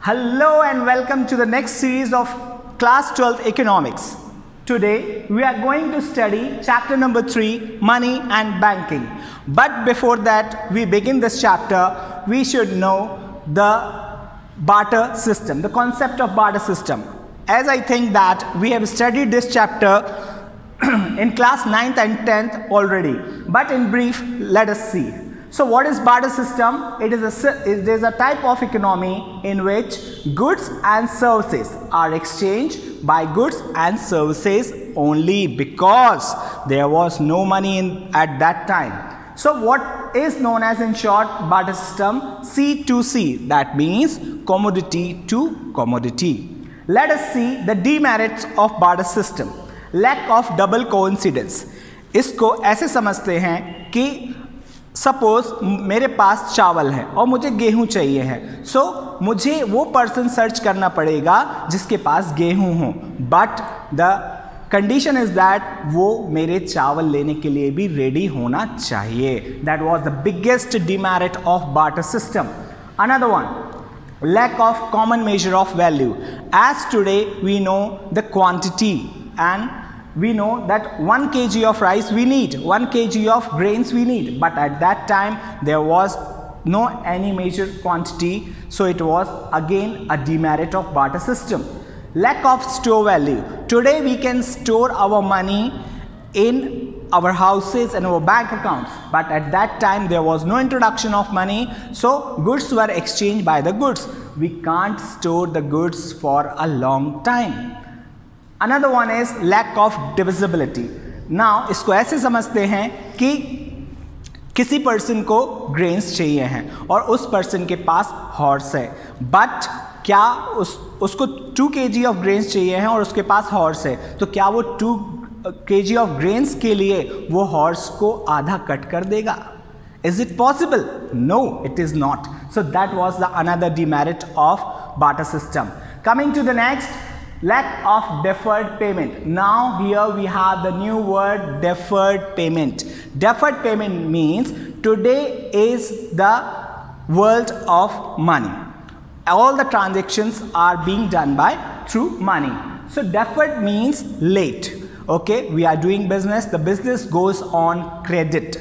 Hello and welcome to the next series of Class 12 Economics. Today we are going to study chapter number 3, Money and Banking. But before that we begin this chapter, we should know the barter system, the concept of barter system. As I think that we have studied this chapter in class 9th and 10th already. But in brief, let us see. So what is barter system? It is a type of economy in which goods and services are exchanged by goods and services only because there was no money at that time. So what is known as, in short, barter system? C to C, that means commodity to commodity. Let us see the demerits of barter system. Lack of double coincidence. इसको ऐसे समझते हैं कि suppose मेरे पास चावल है और मुझे गेहूं चाहिए है, सो मुझे वो पर्सन सर्च करना पड़ेगा जिसके पास गेहूं हो, but the condition is that वो मेरे चावल लेने के लिए भी रेडी होना चाहिए. That was the biggest demerit of barter system. Another one, lack of common measure of value. As today we know the quantity and we know that 1 kg of rice we need, 1 kg of grains we need, but at that time there was no any measured quantity, so it was again a demerit of barter system. Lack of store value. Today we can store our money in our houses and our bank accounts, but at that time there was no introduction of money, so goods were exchanged by the goods. We can't store the goods for a long time. Another one is lack of divisibility. Now इसको ऐसे समझते हैं कि किसी person को grains चाहिए हैं और उस पर्सन के पास हॉर्स है, बट क्या उसको 2 kg ऑफ ग्रेन्स चाहिए हैं और उसके पास हॉर्स है, तो क्या वो 2 kg ऑफ ग्रेन्स के लिए वो हॉर्स को आधा कट कर देगा? Is it possible? No, it is not. So that was the another demerit of barter system. Coming to the next, lack of deferred payment. Now here we have the new word deferred payment. Deferred payment means today is the world of money. All the transactions are being done by through money. So deferred means late. Okay, we are doing business. The business goes on credit.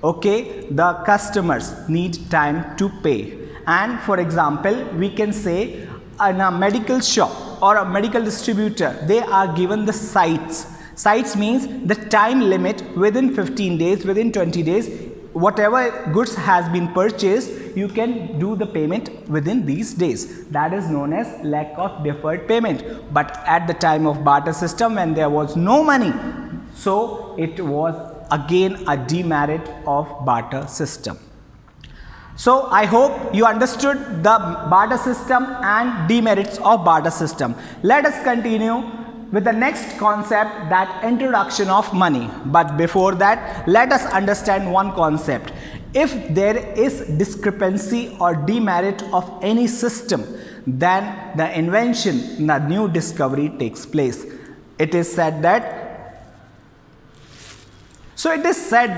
Okay, the customers need time to pay. And for example, we can say in a medical shop or a medical distributor, they are given the sites. Sites means the time limit within 15 days, within 20 days, whatever goods has been purchased, you can do the payment within these days. That is known as lack of deferred payment. But at the time of barter system, when there was no money, so it was again a demerit of barter system. So I hope you understood the barter system and demerits of barter system. Let us continue with the next concept, that introduction of money. But before that, let us understand one concept. If there is discrepancy or demerit of any system, then the invention, the new discovery takes place. It is said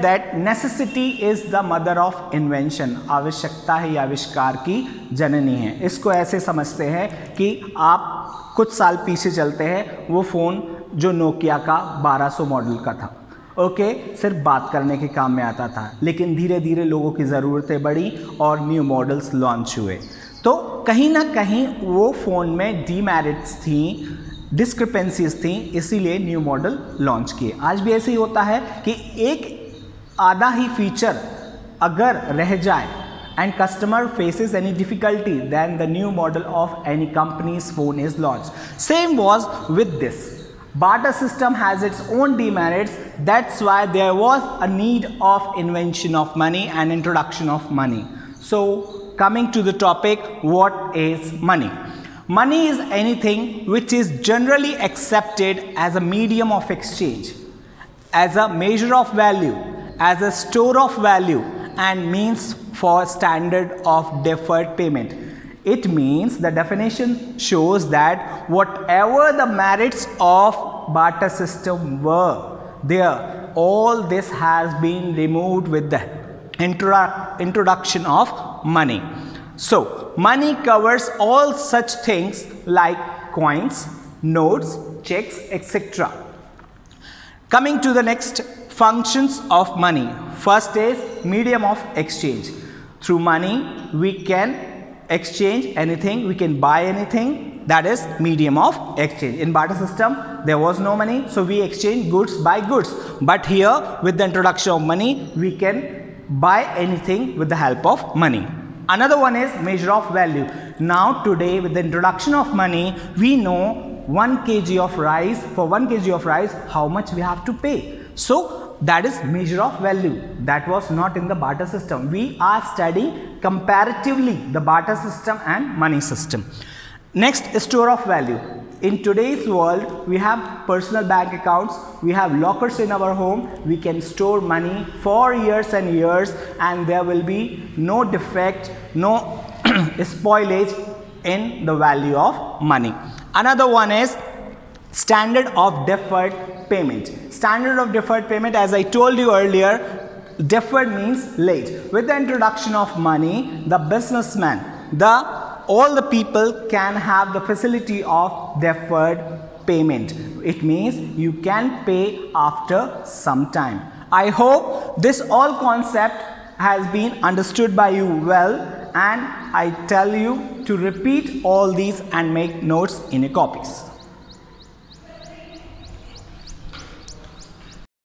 that necessity is the mother of invention. आवश्यकता ही आविष्कार की जननी है. इसको ऐसे समझते हैं कि आप कुछ साल पीछे चलते हैं, वो फ़ोन जो नोकिया का 1200 मॉडल का था, ओके, सिर्फ बात करने के काम में आता था, लेकिन धीरे धीरे लोगों की ज़रूरतें बढ़ी और न्यू मॉडल्स लॉन्च हुए. तो कहीं ना कहीं वो फ़ोन में डीमेरिट्स थी, डिस्क्रिपेंसीज थी, इसीलिए न्यू मॉडल लॉन्च किए. आज भी ऐसे ही होता है कि एक आधा ही फीचर अगर रह जाए and customer faces any difficulty, then the new model of any company's phone is launched. Same was with this. Barter system has its own demerits. That's why there was a need of invention of money and introduction of money. So coming to the topic, what is money? Money is anything which is generally accepted as a medium of exchange, as a measure of value, as a store of value, and means for standard of deferred payment. It means the definition shows that whatever the merits of barter system were there, all this has been removed with the introduction of money. So money covers all such things like coins, notes, checks, etc. Coming to the next functions of money. First is medium of exchange. Through money we can exchange anything, we can buy anything. That is medium of exchange. In barter system there was no money, so we exchange goods by goods. But here with the introduction of money we can buy anything with the help of money. Another one is measure of value. Now today with the introduction of money we know 1 kg of rice, for 1 kg of rice how much we have to pay. So that is measure of value. That was not in the barter system. We are studying comparatively the barter system and money system. Next, store of value. In today's world we have personal bank accounts, we have lockers in our home, we can store money for years and years and there will be no defect, no spoilage in the value of money. Another one is standard of deferred payment. Standard of deferred payment, as I told you earlier, deferred means late. With the introduction of money, the businessman, all the people can have the facility of deferred payment. It means you can pay after some time. I hope this all concept has been understood by you well, and I tell you to repeat all these and make notes in your copies.